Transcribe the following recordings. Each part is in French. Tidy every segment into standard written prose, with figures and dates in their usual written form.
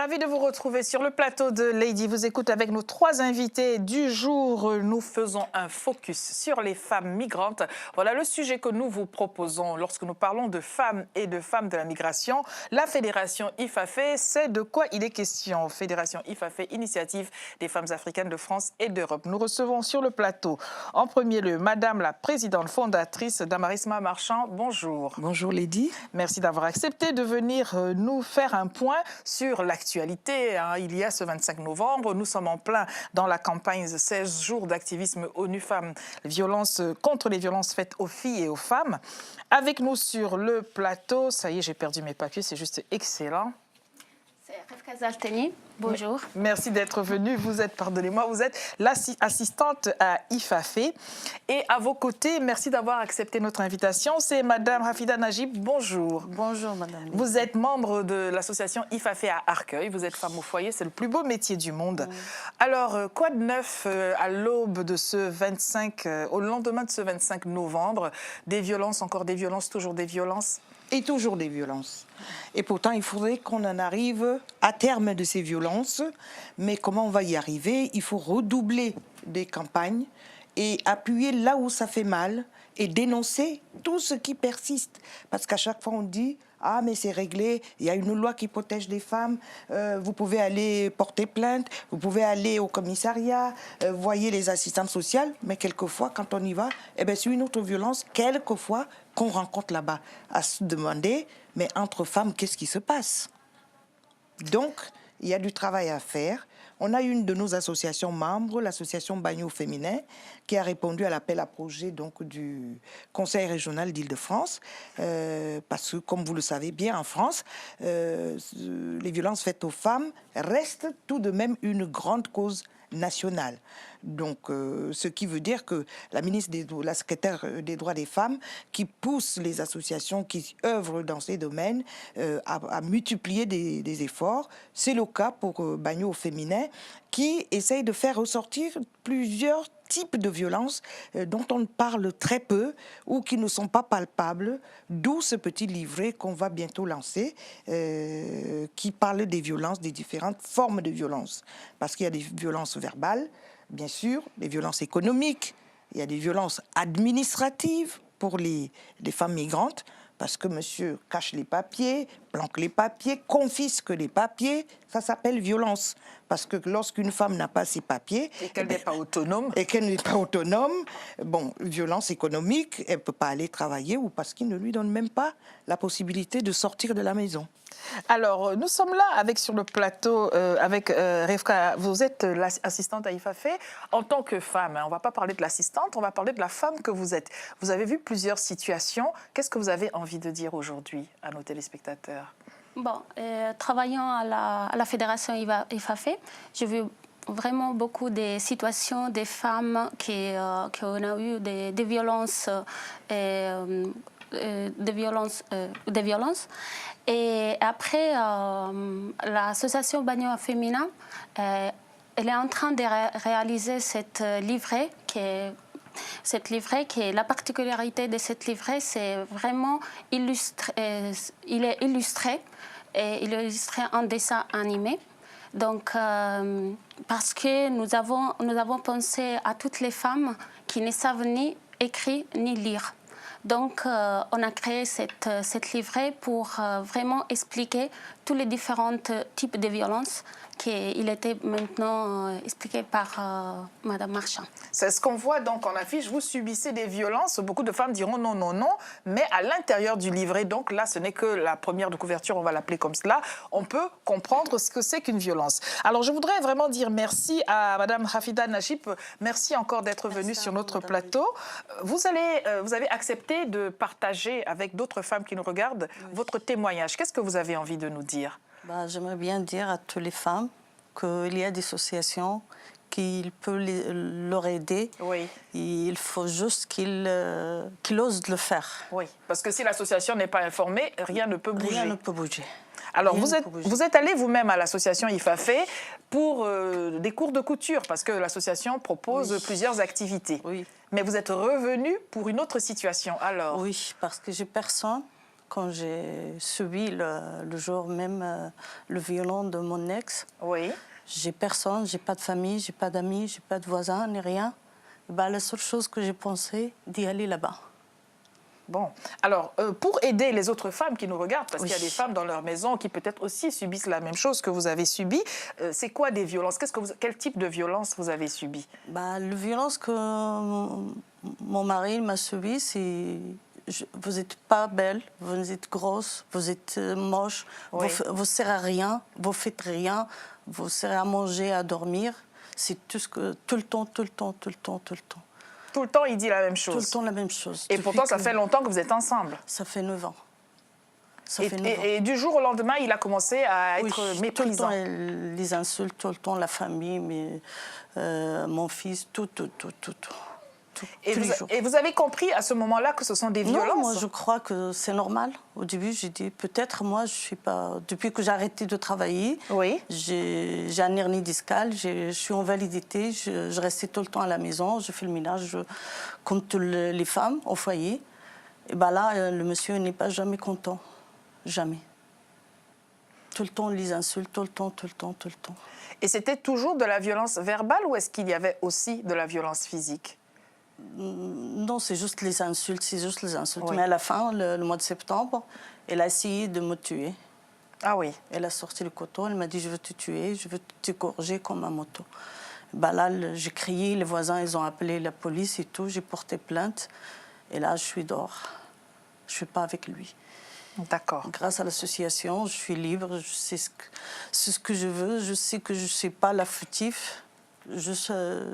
Ravi de vous retrouver sur le plateau de Lady Vous Écoute avec nos trois invités du jour. Nous faisons un focus sur les femmes migrantes. Voilà le sujet que nous vous proposons lorsque nous parlons de femmes et de femmes de la migration. La Fédération IFAFE, c'est de quoi il est question. Fédération IFAFE, Initiative des femmes africaines de France et d'Europe. Nous recevons sur le plateau en premier lieu Madame la présidente fondatrice d'Amarisma Marchand. Bonjour. Bonjour Lady. Merci d'avoir accepté de venir nous faire un point sur l'actualité. Il y a ce 25 novembre, nous sommes en plein dans la campagne 16 jours d'activisme ONU Femmes, contre les violences faites aux filles et aux femmes. Avec nous sur le plateau, ça y est, j'ai perdu mes papiers, c'est juste excellent. C'est Rivka Zalteni. Bonjour. Merci d'être venue. Vous êtes, pardonnez-moi, vous êtes l'assistante à IFAFE. Et à vos côtés, merci d'avoir accepté notre invitation, c'est Madame Hafida Najib. Bonjour. Bonjour Madame. Vous êtes membre de l'association IFAFE à Arcueil. Vous êtes femme au foyer, c'est le plus beau métier du monde. Oui. Alors, quoi de neuf à l'aube de ce 25, au lendemain de ce 25 novembre? Des violences, encore des violences, toujours des violences? Et toujours des violences. Et pourtant, il faudrait qu'on en arrive à terme de ces violences. Mais comment on va y arriver? Il faut redoubler des campagnes et appuyer là où ça fait mal et dénoncer tout ce qui persiste. Parce qu'à chaque fois, on dit « Ah, mais c'est réglé, il y a une loi qui protège les femmes, vous pouvez aller porter plainte, vous pouvez aller au commissariat, voyez les assistantes sociales. » Mais quelquefois, quand on y va, eh ben, c'est une autre violence, quelquefois, qu'on rencontre là-bas. À se demander, mais entre femmes, qu'est-ce qui se passe? Donc, il y a du travail à faire. On a une de nos associations membres, l'association Bagno Féminin, qui a répondu à l'appel à projet donc, du Conseil régional d'Île-de-France. Parce que, comme vous le savez bien, en France, les violences faites aux femmes restent tout de même une grande cause nationale. Donc, ce qui veut dire que la ministre, la secrétaire des droits des femmes, qui pousse les associations qui œuvrent dans ces domaines à multiplier des efforts. C'est le cas pour Bagno au féminin, qui essaye de faire ressortir plusieurs types de violences dont on parle très peu ou qui ne sont pas palpables, d'où ce petit livret qu'on va bientôt lancer qui parle des violences, des différentes formes de violences. Parce qu'il y a des violences verbales, bien sûr, des violences économiques, il y a des violences administratives pour les femmes migrantes, parce que monsieur cache les papiers, planque les papiers, confisque les papiers, ça s'appelle violence. Parce que lorsqu'une femme n'a pas ses papiers... Et qu'elle n'est pas autonome. Et qu'elle n'est pas autonome, bon, violence économique, elle ne peut pas aller travailler ou parce qu'il ne lui donne même pas la possibilité de sortir de la maison. Alors, nous sommes là avec sur le plateau avec Rivka. Vous êtes l'assistante à IFAFE. En tant que femme, on ne va pas parler de l'assistante, on va parler de la femme que vous êtes. Vous avez vu plusieurs situations. Qu'est-ce que vous avez envie de dire aujourd'hui à nos téléspectateurs? Bon, travaillant à la Fédération IFAFE, j'ai vu vraiment beaucoup de situations des femmes qui ont eu des violences, des violences. Et après, l'association Bagno Féminin, elle est en train de réaliser cette livret la particularité de cette livret, c'est vraiment illustré, il est illustré en dessin animé. Donc, parce que nous avons pensé à toutes les femmes qui ne savent ni écrire ni lire. Donc, on a créé cette livret pour vraiment expliquer tous les différents types de violences qui était maintenant expliqué par Madame Marchand. C'est ce qu'on voit donc en affiche. Vous subissez des violences. Beaucoup de femmes diront non, non, non. Mais à l'intérieur du livret, donc là, ce n'est que la première de couverture, on va l'appeler comme cela. On peut comprendre ce que c'est qu'une violence. Alors, je voudrais vraiment dire merci à Madame Hafida Najib. Merci encore d'être venue sur notre plateau. Vous avez accepté de partager avec d'autres femmes qui nous regardent votre témoignage. Qu'est-ce que vous avez envie de nous dire? J'aimerais bien dire à toutes les femmes qu'il y a des associations qui peuvent leur aider. Oui. Il faut juste qu'ils osent le faire. Oui, parce que si l'association n'est pas informée, rien ne peut bouger. Rien ne peut bouger. Alors, vous êtes allé vous-même à l'association IFAFE pour des cours de couture, parce que l'association propose plusieurs activités. Oui. Mais vous êtes revenu pour une autre situation, alors? Oui, parce que j'ai personne quand j'ai subi le jour même le violon de mon ex. Oui. J'ai personne, j'ai pas de famille, j'ai pas d'amis, j'ai pas de voisins, ni rien. Ben, la seule chose que j'ai pensé, d'y aller là-bas. Bon, alors, pour aider les autres femmes qui nous regardent, parce Oui. qu'il y a des femmes dans leur maison qui peut-être aussi subissent la même chose que vous avez subi, c'est quoi des violences? Quel type de violence vous avez subi? Ben, la violence que mon mari m'a subie, c'est... Vous n'êtes pas belle, vous êtes grosse, vous êtes moche, Oui. vous ne servez à rien, vous ne faites rien, vous servez à manger, à dormir. C'est tout le temps, tout le temps, tout le temps, tout le temps. Tout le temps, il dit la même chose. Tout le temps la même chose. Et Depuis pourtant, ça que- fait longtemps que vous êtes ensemble. Ça fait 9 ans. Ça Et, fait 9 ans. et du jour au lendemain, il a commencé à Oui, être tout le méprisant. temps, les insultes, tout le temps, la famille, mon fils, tout. Et tous les vous, jours. et vous avez compris à ce moment-là que ce sont des violences? Non, moi je crois que c'est normal. Au début, j'ai dit peut-être moi je suis pas. Depuis que j'ai arrêté de travailler, Oui. j'ai un hernie discale, je suis en validité, je restais tout le temps à la maison, je fais le ménage comme toutes les femmes au foyer. Et ben là, le monsieur n'est pas jamais content, jamais. Tout le temps les insultes, tout le temps. Et c'était toujours de la violence verbale ou est-ce qu'il y avait aussi de la violence physique? Non, c'est juste les insultes, Oui. Mais à la fin, le mois de septembre, elle a essayé de me tuer. Ah oui. Elle a sorti le couteau, elle m'a dit « je veux te tuer, je veux t'égorger comme un moto ». Ben là, j'ai crié, les voisins, ils ont appelé la police et tout, j'ai porté plainte. Et là, je suis dehors. Je ne suis pas avec lui. D'accord. Grâce à l'association, je suis libre, je sais ce que je veux, je sais que je ne suis pas la fautive.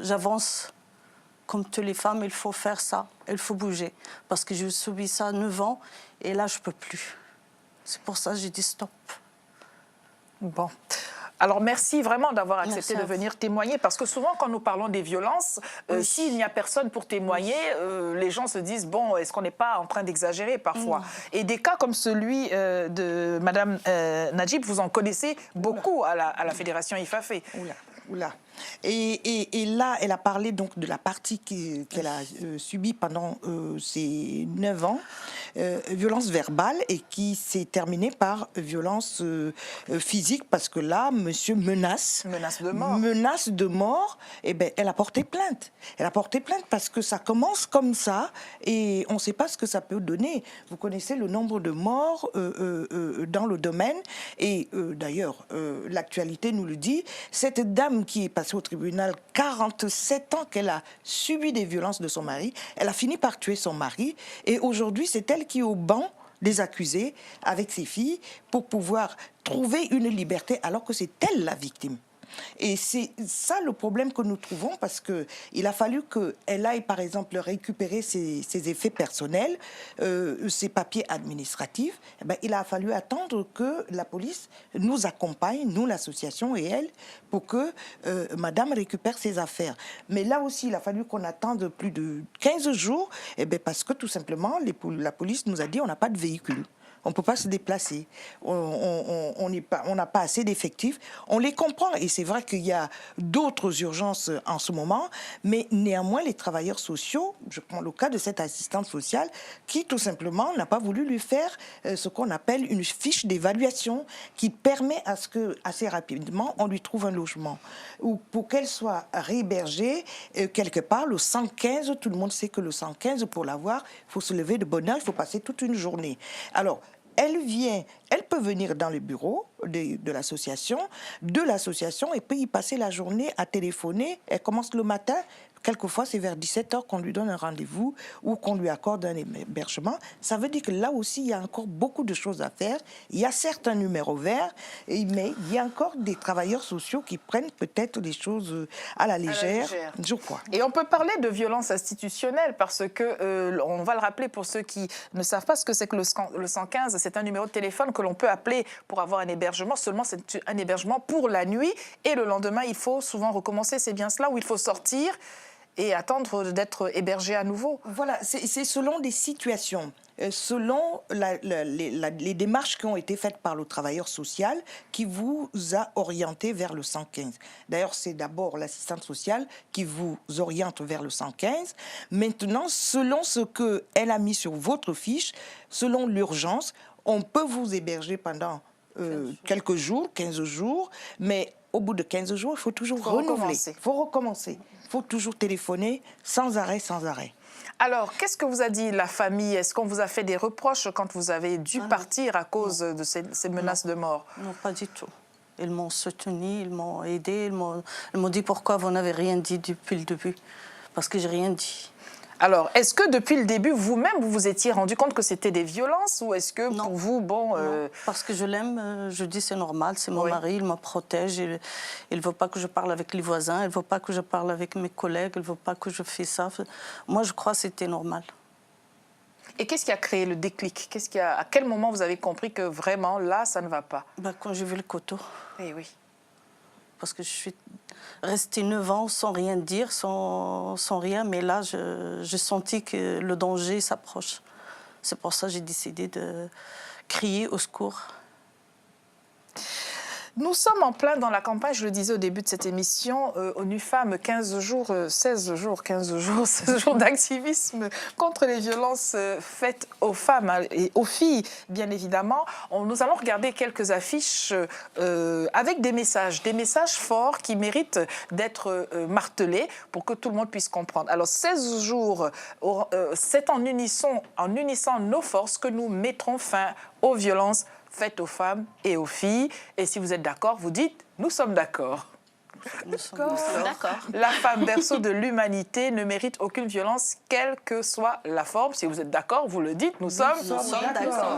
J'avance. Comme toutes les femmes, il faut faire ça, il faut bouger. Parce que j'ai subi ça 9 ans et là, je ne peux plus. C'est pour ça que j'ai dit stop. Bon. Alors, merci vraiment d'avoir accepté Merci de à vous. venir témoigner, parce que souvent, quand nous parlons des violences, Oui. s'il n'y a personne pour témoigner, les gens se disent, bon, est-ce qu'on n'est pas en train d'exagérer parfois? Et des cas comme celui de Madame Najib, vous en connaissez beaucoup à la Fédération IFAFE. Oula. Et là, elle a parlé donc de la partie qu'elle a subie pendant ces 9 ans, violence verbale, et qui s'est terminée par violence physique, parce que là, monsieur menace. Menace de mort. Menace de mort, et ben, elle a porté plainte. Elle a porté plainte parce que ça commence comme ça, et on ne sait pas ce que ça peut donner. Vous connaissez le nombre de morts dans le domaine, et d'ailleurs, l'actualité nous le dit, cette dame qui est passée au tribunal, 47 ans qu'elle a subi des violences de son mari, elle a fini par tuer son mari, et aujourd'hui c'est elle qui est au banc des accusés avec ses filles pour pouvoir trouver une liberté alors que c'est elle la victime. Et c'est ça le problème que nous trouvons, parce qu'il a fallu qu'elle aille, par exemple, récupérer ses effets personnels, ses papiers administratifs. Eh bien, il a fallu attendre que la police nous accompagne, nous, l'association et elle, pour que madame récupère ses affaires. Mais là aussi, il a fallu qu'on attende plus de 15 jours, eh bien, parce que tout simplement, la police nous a dit on n'a pas de véhicule. On ne peut pas se déplacer. On n'a pas assez d'effectifs. On les comprend. Et c'est vrai qu'il y a d'autres urgences en ce moment. Mais néanmoins, les travailleurs sociaux, je prends le cas de cette assistante sociale, qui tout simplement n'a pas voulu lui faire ce qu'on appelle une fiche d'évaluation qui permet à ce que, assez rapidement, on lui trouve un logement. Ou pour qu'elle soit réhébergée quelque part, le 115, tout le monde sait que le 115, pour l'avoir, il faut se lever de bonne heure, il faut passer toute une journée. Alors, elle peut venir dans le bureau de l'association et puis y passer la journée à téléphoner. Elle commence le matin. Quelquefois, c'est vers 17h qu'on lui donne un rendez-vous ou qu'on lui accorde un hébergement. Ça veut dire que là aussi, il y a encore beaucoup de choses à faire. Il y a certes un numéro vert, mais il y a encore des travailleurs sociaux qui prennent peut-être les choses à la légère, je crois. Et on peut parler de violence institutionnelle, parce que, on va le rappeler pour ceux qui ne savent pas ce que c'est que le 115, c'est un numéro de téléphone que l'on peut appeler pour avoir un hébergement. Seulement, c'est un hébergement pour la nuit, et le lendemain, il faut souvent recommencer. C'est bien cela, où il faut sortir. et attendre d'être hébergé à nouveau. Voilà, c'est selon des situations, selon les démarches qui ont été faites par le travailleur social qui vous a orienté vers le 115. D'ailleurs, c'est d'abord l'assistante sociale qui vous oriente vers le 115. Maintenant, selon ce qu'elle a mis sur votre fiche, selon l'urgence, on peut vous héberger pendant quelques jours, 15 jours, mais au bout de 15 jours, il faut toujours renouveler. Il faut recommencer. Il faut toujours téléphoner sans arrêt, sans arrêt. Alors, qu'est-ce que vous a dit la famille? Est-ce qu'on vous a fait des reproches quand vous avez dû partir à cause de ces menaces de mort? Non, pas du tout. Ils m'ont soutenu, ils m'ont aidé, ils m'ont dit pourquoi vous n'avez rien dit depuis le début. Parce que j'ai rien dit. Alors, est-ce que depuis le début, vous-même, vous vous étiez rendu compte que c'était des violences ou est-ce que pour vous, bon... Non, parce que je l'aime, je dis c'est normal, c'est mon mari, il me protège, il ne veut pas que je parle avec les voisins, il ne veut pas que je parle avec mes collègues, il ne veut pas que je fasse ça. Moi, je crois que c'était normal. Et qu'est-ce qui a créé le déclic? À quel moment vous avez compris que vraiment, là, ça ne va pas? Quand j'ai vu le couteau. Eh oui. Parce que je suis restée 9 ans sans rien dire, sans rien. Mais là, j'ai senti que le danger s'approche. C'est pour ça que j'ai décidé de crier au secours. Nous sommes en plein dans la campagne, je le disais au début de cette émission, ONU Femmes, 16 jours d'activisme contre les violences faites aux femmes et aux filles, bien évidemment. Nous allons regarder quelques affiches avec des messages forts qui méritent d'être martelés pour que tout le monde puisse comprendre. Alors 16 jours, c'est en unissant nos forces que nous mettrons fin aux violences faites aux femmes et aux filles. Et si vous êtes d'accord, vous dites « nous sommes d'accord ». D'accord. La femme, berceau de l'humanité, ne mérite aucune violence, quelle que soit la forme. Si vous êtes d'accord, vous le dites, nous sommes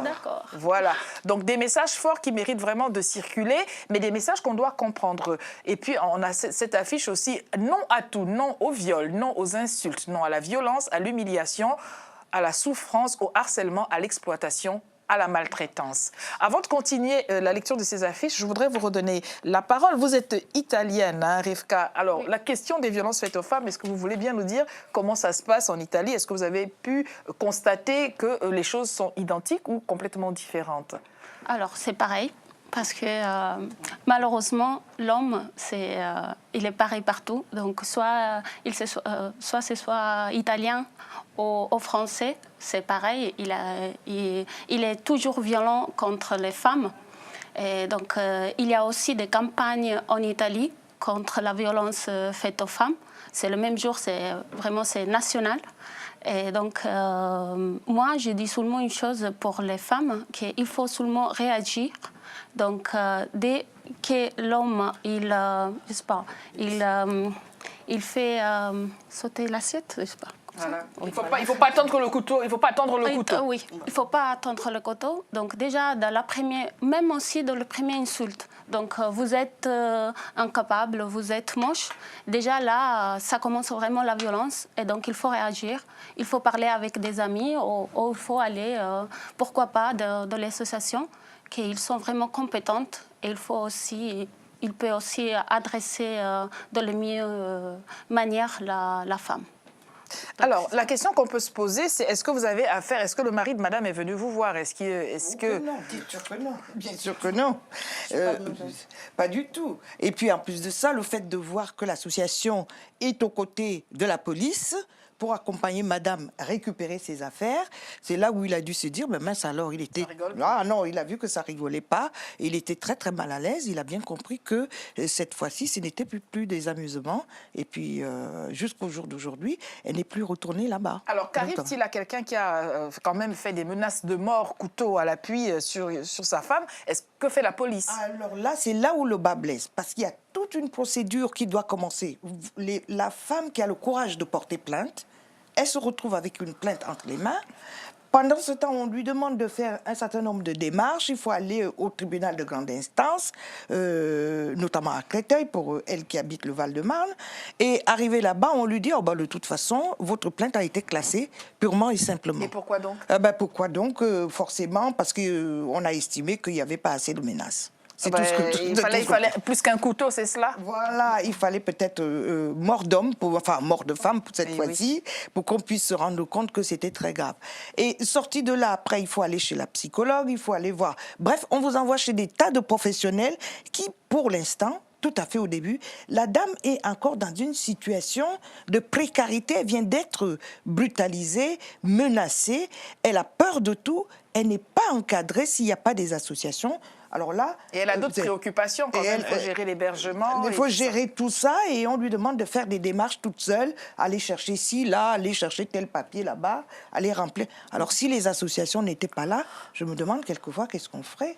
d'accord. Voilà. Donc des messages forts qui méritent vraiment de circuler, mais des messages qu'on doit comprendre. Et puis on a cette affiche aussi, non à tout, non au viol, non aux insultes, non à la violence, à l'humiliation, à la souffrance, au harcèlement, à l'exploitation, à la maltraitance. Avant de continuer la lecture de ces affiches, je voudrais vous redonner la parole. Vous êtes italienne, hein, Rivka. Alors, oui. La question des violences faites aux femmes, est-ce que vous voulez bien nous dire comment ça se passe en Italie? Est-ce que vous avez pu constater que les choses sont identiques ou complètement différentes? Alors, c'est pareil. Parce que malheureusement, l'homme, il est pareil partout. Donc, soit c'est italien ou français, c'est pareil. Il est toujours violent contre les femmes. Et donc, il y a aussi des campagnes en Italie contre la violence faite aux femmes. C'est le même jour, c'est national. Et donc, moi, je dis seulement une chose pour les femmes, qu'il faut seulement réagir. Donc, dès que l'homme, il fait sauter l'assiette, je sais pas. Voilà. Il faut pas attendre le couteau. Oui, il faut pas attendre le couteau. Donc déjà, même aussi dans la première insulte. Donc vous êtes incapable, vous êtes moche. Déjà là, ça commence vraiment la violence. Et donc il faut réagir. Il faut parler avec des amis ou il faut aller, pourquoi pas, dans l'association, qu'ils sont vraiment compétentes. Et il peut aussi adresser de la meilleure manière la femme. Alors, la question qu'on peut se poser, c'est est-ce que vous avez affaire, est-ce que le mari de madame est venu vous voir? Non, bien sûr que non. Bien sûr que non. Pas du tout. Et puis, en plus de ça, le fait de voir que l'association est aux côtés de la police pour accompagner madame récupérer ses affaires, c'est là où il a dû se dire, mais mince alors, il était... Ah non, il a vu que ça rigolait pas, et il était très très mal à l'aise, il a bien compris que cette fois-ci, ce n'était plus des amusements, et puis jusqu'au jour d'aujourd'hui, elle n'est plus retournée là-bas. Alors, qu'arrive-t-il à quelqu'un qui a quand même fait des menaces de mort, couteau à l'appui sur sa femme? Que fait la police? Alors là, c'est là où le bas blesse, parce qu'il y a toute une procédure qui doit commencer. La femme qui a le courage de porter plainte, elle se retrouve avec une plainte entre les mains. Pendant ce temps, on lui demande de faire un certain nombre de démarches. Il faut aller au tribunal de grande instance, notamment à Créteil, pour elle qui habite le Val-de-Marne. Et arrivé là-bas, on lui dit, de toute façon, votre plainte a été classée purement et simplement. Et pourquoi donc? Pourquoi donc? Forcément, parce qu'on a estimé qu'il n'y avait pas assez de menaces. C'est tout ce que il fallait plus qu'un couteau, c'est cela? Voilà, il fallait peut-être mort d'homme, enfin mort de femme pour cette fois-ci, pour qu'on puisse se rendre compte que c'était très grave. Et sorti de là, après, il faut aller chez la psychologue, il faut aller voir. Bref, on vous envoie chez des tas de professionnels qui, pour l'instant, tout à fait au début, la dame est encore dans une situation de précarité. Elle vient d'être brutalisée, menacée. Elle a peur de tout. Elle n'est pas encadrée s'il n'y a pas des associations. Alors là, et elle a d'autres préoccupations quand même. Il faut gérer l'hébergement. Il faut gérer tout ça et on lui demande de faire des démarches toute seule, aller chercher ci, là, aller chercher tel papier là-bas, aller remplir. Alors si les associations n'étaient pas là, je me demande quelquefois qu'est-ce qu'on ferait.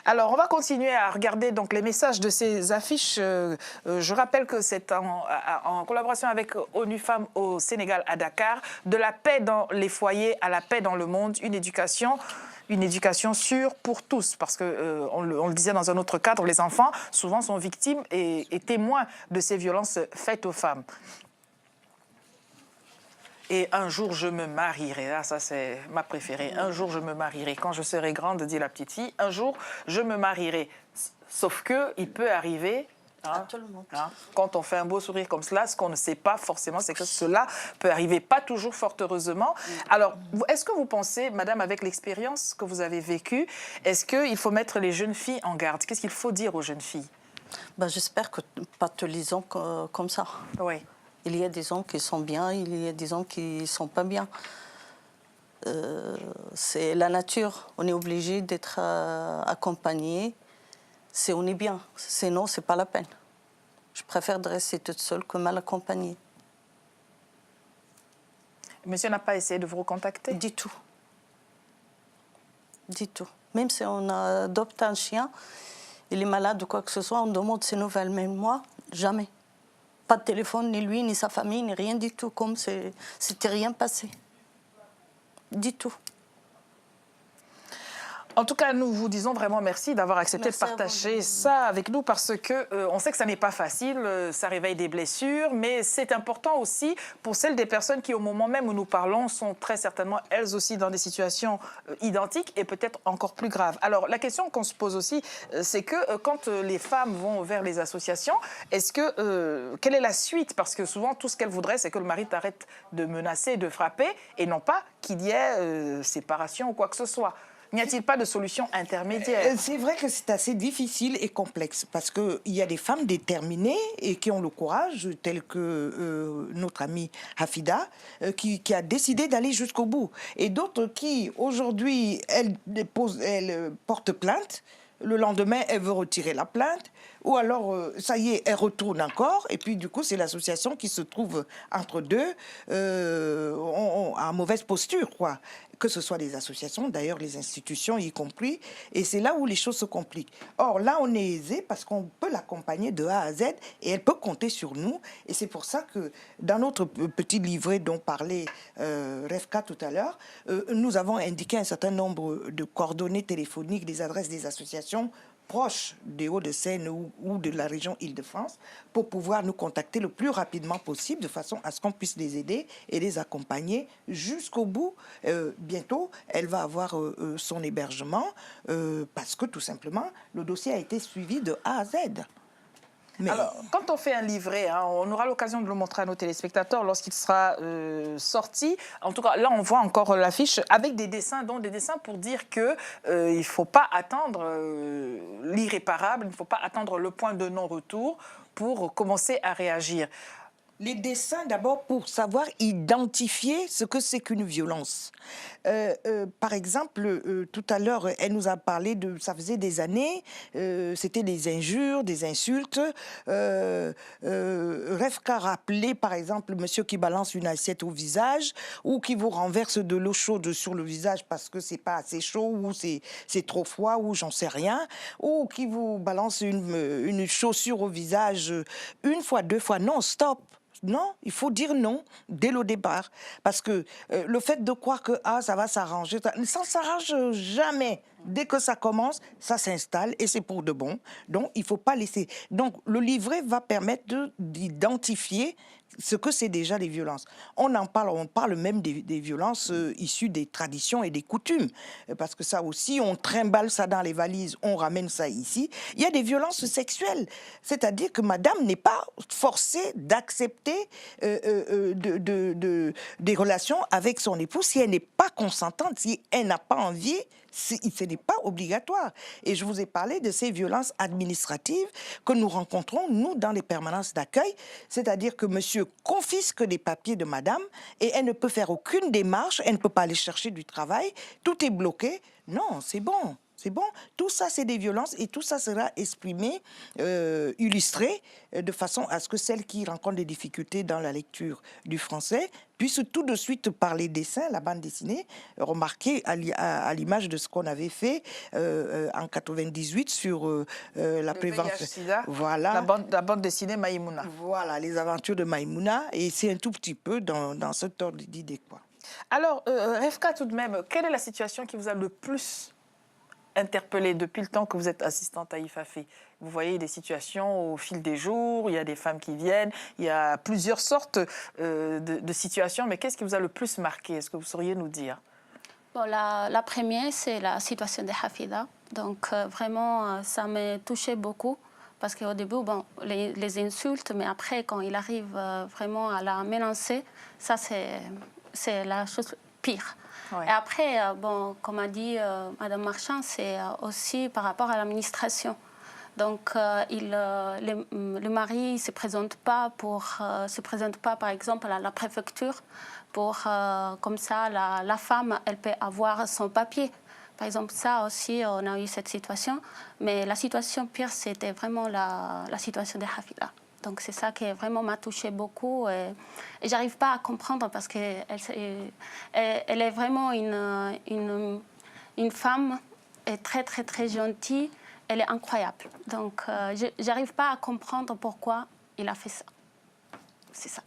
Alors, on va continuer à regarder donc, les messages de ces affiches. Je rappelle que c'est en collaboration avec ONU Femmes au Sénégal, à Dakar, de la paix dans les foyers à la paix dans le monde, une éducation sûre pour tous. Parce que, on le disait dans un autre cadre, les enfants, souvent, sont victimes et témoins de ces violences faites aux femmes. Et un jour, je me marierai. Ah, ça, c'est ma préférée. Un jour, je me marierai. Quand je serai grande, dit la petite fille, un jour, je me marierai. Sauf qu'il peut arriver... À tout le monde. Quand on fait un beau sourire comme cela, ce qu'on ne sait pas forcément, c'est que cela peut arriver, pas toujours fort heureusement. Alors, est-ce que vous pensez, madame, avec l'expérience que vous avez vécue, est-ce qu'il faut mettre les jeunes filles en garde? Qu'est-ce qu'il faut dire aux jeunes filles? J'espère que pas tous les hommes comme ça. Oui. Il y a des hommes qui sont bien, il y a des hommes qui ne sont pas bien. C'est la nature. On est obligé d'être accompagné. On est bien. Sinon, ce n'est pas la peine. Je préfère de rester toute seule que mal accompagnée. Monsieur n'a pas essayé de vous recontacter? Du tout. Du tout. Même si on adopte un chien, il est malade ou quoi que ce soit, on demande ses nouvelles. Mais moi, jamais. Pas de téléphone, ni lui, ni sa famille, ni rien du tout, comme si c'était rien passé. Du tout. En tout cas, nous vous disons vraiment merci d'avoir accepté de partager ça avec nous parce que on sait que ça n'est pas facile, ça réveille des blessures, mais c'est important aussi pour celles des personnes qui, au moment même où nous parlons, sont très certainement elles aussi dans des situations identiques et peut-être encore plus graves. Alors, la question qu'on se pose aussi, c'est que quand les femmes vont vers les associations, quelle est la suite? Parce que souvent, tout ce qu'elles voudraient, c'est que le mari arrête de menacer, de frapper, et non pas qu'il y ait séparation ou quoi que ce soit. N'y a-t-il pas de solution intermédiaire? C'est vrai que c'est assez difficile et complexe parce qu'il y a des femmes déterminées et qui ont le courage, telles que notre amie Hafida, qui a décidé d'aller jusqu'au bout. Et d'autres qui, aujourd'hui, elle porte plainte. Le lendemain, elle veut retirer la plainte. Ou alors, ça y est, elle retourne encore. Et puis, du coup, c'est l'association qui se trouve entre deux, en mauvaise posture, quoi. Que ce soit les associations, d'ailleurs les institutions y compris, et c'est là où les choses se compliquent. Or, là, on est aisé parce qu'on peut l'accompagner de A à Z et elle peut compter sur nous. Et c'est pour ça que dans notre petit livret dont parlait Refka tout à l'heure, nous avons indiqué un certain nombre de coordonnées téléphoniques, des adresses des associations proches des Hauts-de-Seine ou de la région Île-de-France pour pouvoir nous contacter le plus rapidement possible de façon à ce qu'on puisse les aider et les accompagner jusqu'au bout. Bientôt, elle va avoir son hébergement parce que tout simplement, le dossier a été suivi de A à Z. Mais... Alors, quand on fait un livret, on aura l'occasion de le montrer à nos téléspectateurs lorsqu'il sera sorti. En tout cas, là, on voit encore l'affiche avec des dessins, dont des dessins pour dire qu'il ne faut pas attendre l'irréparable, il ne faut pas attendre le point de non-retour pour commencer à réagir. Les dessins, d'abord, pour savoir identifier ce que c'est qu'une violence. Par exemple, tout à l'heure, elle nous a parlé de... Ça faisait des années, c'était des injures, des insultes. Refka rappelait, par exemple, monsieur qui balance une assiette au visage ou qui vous renverse de l'eau chaude sur le visage parce que c'est pas assez chaud ou c'est trop froid ou j'en sais rien. Ou qui vous balance une chaussure au visage une fois, deux fois. Non, stop. Non, il faut dire non dès le départ. Parce que le fait de croire que ça va s'arranger, ça ne s'arrange jamais. Dès que ça commence, ça s'installe et c'est pour de bon. Donc, il ne faut pas laisser. Donc, le livret va permettre d'identifier ce que c'est déjà les violences. On parle même des violences issues des traditions et des coutumes, parce que ça aussi, on trimballe ça dans les valises, on ramène ça ici. Il y a des violences sexuelles, c'est-à-dire que madame n'est pas forcée d'accepter des relations avec son époux si elle n'est pas consentante, si elle n'a pas envie. Ce n'est pas obligatoire. Et je vous ai parlé de ces violences administratives que nous rencontrons, nous, dans les permanences d'accueil. C'est-à-dire que monsieur confisque les papiers de madame et elle ne peut faire aucune démarche, elle ne peut pas aller chercher du travail, tout est bloqué. Non, c'est bon. C'est bon, tout ça c'est des violences et tout ça sera exprimé, illustré, de façon à ce que celles qui rencontrent des difficultés dans la lecture du français puissent tout de suite par les dessins, la bande dessinée, remarquer à l'image de ce qu'on avait fait en 98 sur la prévention. Voilà. La bande dessinée Maïmouna. Voilà, les aventures de Maïmouna, et c'est un tout petit peu dans cet ordre d'idée, quoi. Alors, Refka, tout de même, quelle est la situation qui vous a le plus interpellée depuis le temps que vous êtes assistante à IFAFE? Vous voyez des situations au fil des jours, il y a des femmes qui viennent, il y a plusieurs sortes de situations, mais qu'est-ce qui vous a le plus marqué? Est-ce que vous sauriez nous dire? Bon, la première, c'est la situation de Hafida. Donc, vraiment, ça m'a touché beaucoup. Parce qu'au début, bon, les insultes, mais après, quand il arrive vraiment à la menacer, ça, c'est la chose pire. Ouais. Et après, bon, comme a dit Madame Marchand, c'est aussi par rapport à l'administration. Donc, le mari ne se présente pas, par exemple, à la préfecture pour, comme ça, la femme, elle peut avoir son papier. Par exemple, ça aussi, on a eu cette situation. Mais la situation pire, c'était vraiment la situation de Hafida. Donc, c'est ça qui vraiment m'a touchée beaucoup. Et je n'arrive pas à comprendre parce qu'elle est vraiment une femme très, très, très gentille. Elle est incroyable. Donc, je n'arrive pas à comprendre pourquoi il a fait ça. C'est ça.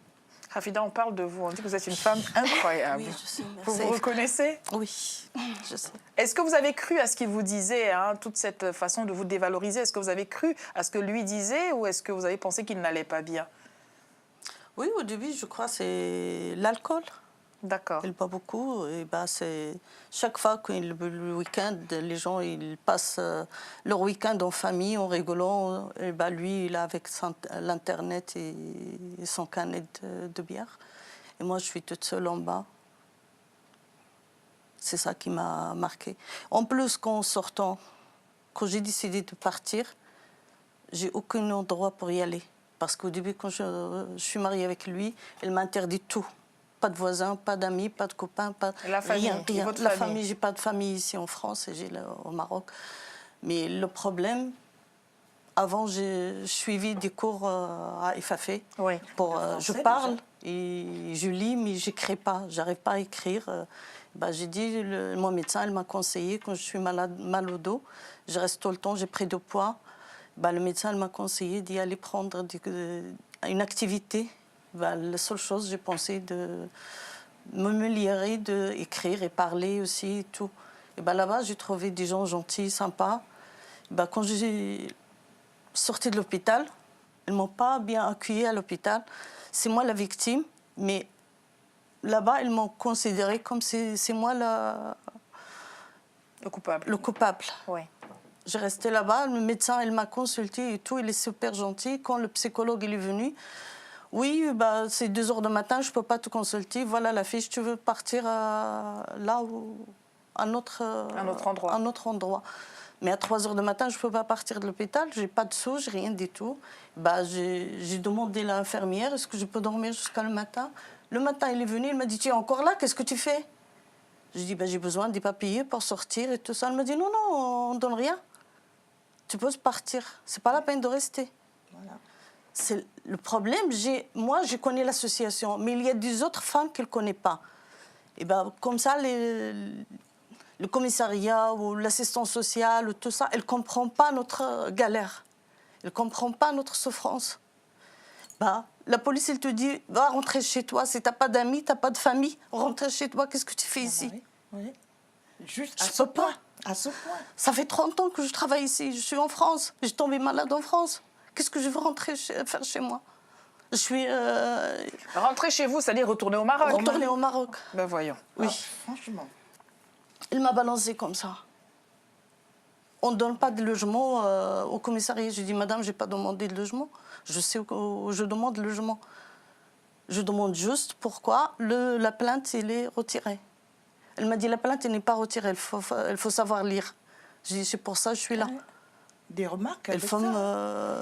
Hafida, on parle de vous. On dit que vous êtes une femme incroyable. Oui, je sais. Vous vous reconnaissez? Oui, je sais. Est-ce que vous avez cru à ce qu'il vous disait, hein, toute cette façon de vous dévaloriser? Est-ce que vous avez cru à ce que lui disait ou est-ce que vous avez pensé qu'il n'allait pas bien? Oui, au début, je crois que c'est l'alcool. D'accord. Il boit beaucoup. Et ben, c'est chaque fois que le week-end, les gens ils passent leur week-end en famille, en rigolant. Et ben, lui, il est avec l'internet et son canette de bière. Et moi, je suis toute seule en bas. C'est ça qui m'a marquée. En plus, quand j'ai décidé de partir, j'ai aucun endroit pour y aller. Parce qu'au début, quand je suis mariée avec lui, il m'interdit tout. Pas de voisins, pas d'amis, pas de copains, pas la famille, rien. La famille, j'ai pas de famille ici en France et j'ai au Maroc. Mais le problème, avant, j'ai suivi des cours à IFAFE. Oui. Je parle et je lis, mais j'écris pas. J'arrive pas à écrire. J'ai dit, mon médecin, elle m'a conseillé quand je suis mal au dos, je reste tout le temps, j'ai pris de poids. Le médecin m'a conseillé d'y aller prendre une activité. La seule chose, j'ai pensé de me libérer, d'écrire et parler aussi et tout. Et là-bas, j'ai trouvé des gens gentils, sympas. Quand j'ai sorti de l'hôpital, ils ne m'ont pas bien accueilli à l'hôpital. C'est moi la victime, mais là-bas, ils m'ont considéré comme c'est moi le coupable. Le coupable. Oui. J'ai resté là-bas, le médecin, il m'a consulté et tout, il est super gentil. Quand le psychologue il est venu, oui, c'est 2 heures du matin, je ne peux pas te consulter. Voilà la fiche, tu veux partir là ou un autre endroit. Mais à 3 heures du matin, je ne peux pas partir de l'hôpital, je n'ai pas de sous, rien du tout. J'ai demandé à l'infirmière, est-ce que je peux dormir jusqu'à le matin? Le matin, il est venu, il m'a dit, tu es encore là, qu'est-ce que tu fais? Je dis, j'ai besoin des papiers pour sortir et tout ça. Elle m'a dit, non, on ne donne rien. Tu peux partir, ce n'est pas la peine de rester. Voilà. C'est le problème, moi, je connais l'association, mais il y a des autres femmes qui ne le connaissent pas. Et comme ça, le commissariat ou l'assistance sociale, ou tout ça, elle ne comprend pas notre galère. Elle ne comprend pas notre souffrance. La police, elle te dit, va rentrer chez toi. Si tu n'as pas d'amis, tu n'as pas de famille, rentre chez toi. Qu'est-ce que tu fais ici? Oui. Juste je ne peux pas. À ce point. Ça fait 30 ans que je travaille ici. Je suis en France. Je suis tombée malade en France. Qu'est-ce que je veux rentrer faire chez moi? Je suis Rentrer chez vous, c'est-à-dire retourner au Maroc. retournée au Maroc. Ben voyons. Oui. Franchement. Il m'a balancé comme ça. On ne donne pas de logement au commissariat. Je dis, madame, je n'ai pas demandé de logement. Je sais où je demande le logement. Je demande juste pourquoi la plainte elle est retirée. Elle m'a dit, la plainte n'est pas retirée, il faut savoir lire. Je dis, c'est pour ça que je suis là. Des remarques Elle avec faut ça.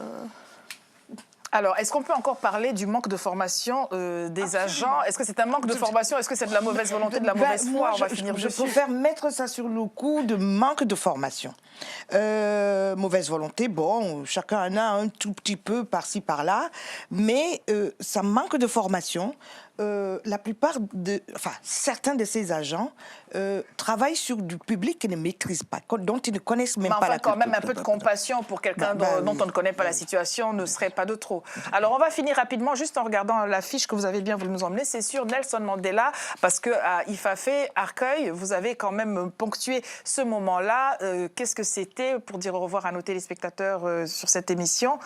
Alors, est-ce qu'on peut encore parler du manque de formation des agents? Est-ce que c'est un manque de formation? Est-ce que c'est de la mauvaise volonté, de la mauvaise foi? Moi, On va finir je dessus. préfère mettre ça sur le coup de manque de formation. Mauvaise volonté, bon, chacun en a un tout petit peu par-ci, par-là, mais ça manque de formation. La plupart certains de ces agents travaillent sur du public qu'ils ne maîtrisent pas, dont ils ne connaissent même Mais pas enfin, la quand même, un culture. peu de compassion pour quelqu'un dont oui. on ne connaît pas la situation ne serait pas de trop. Alors, on va finir rapidement, juste en regardant la fiche que vous avez bien voulu nous emmener. C'est sur Nelson Mandela, parce qu'à Ifafé, Arcueil, vous avez quand même ponctué ce moment-là. Qu'est-ce que c'était, pour dire au revoir à nos téléspectateurs sur cette émission?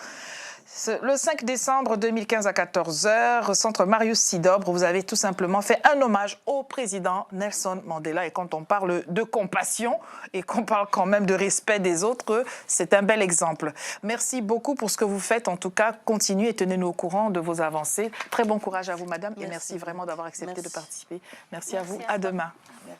Le 5 décembre 2015 à 14h, centre Marius Sidobre, vous avez tout simplement fait un hommage au président Nelson Mandela. Et quand on parle de compassion et qu'on parle quand même de respect des autres, c'est un bel exemple. Merci beaucoup pour ce que vous faites. En tout cas, continuez et tenez-nous au courant de vos avancées. Très bon courage à vous, madame. Et merci vraiment d'avoir accepté de participer. Merci à vous. À demain. Merci.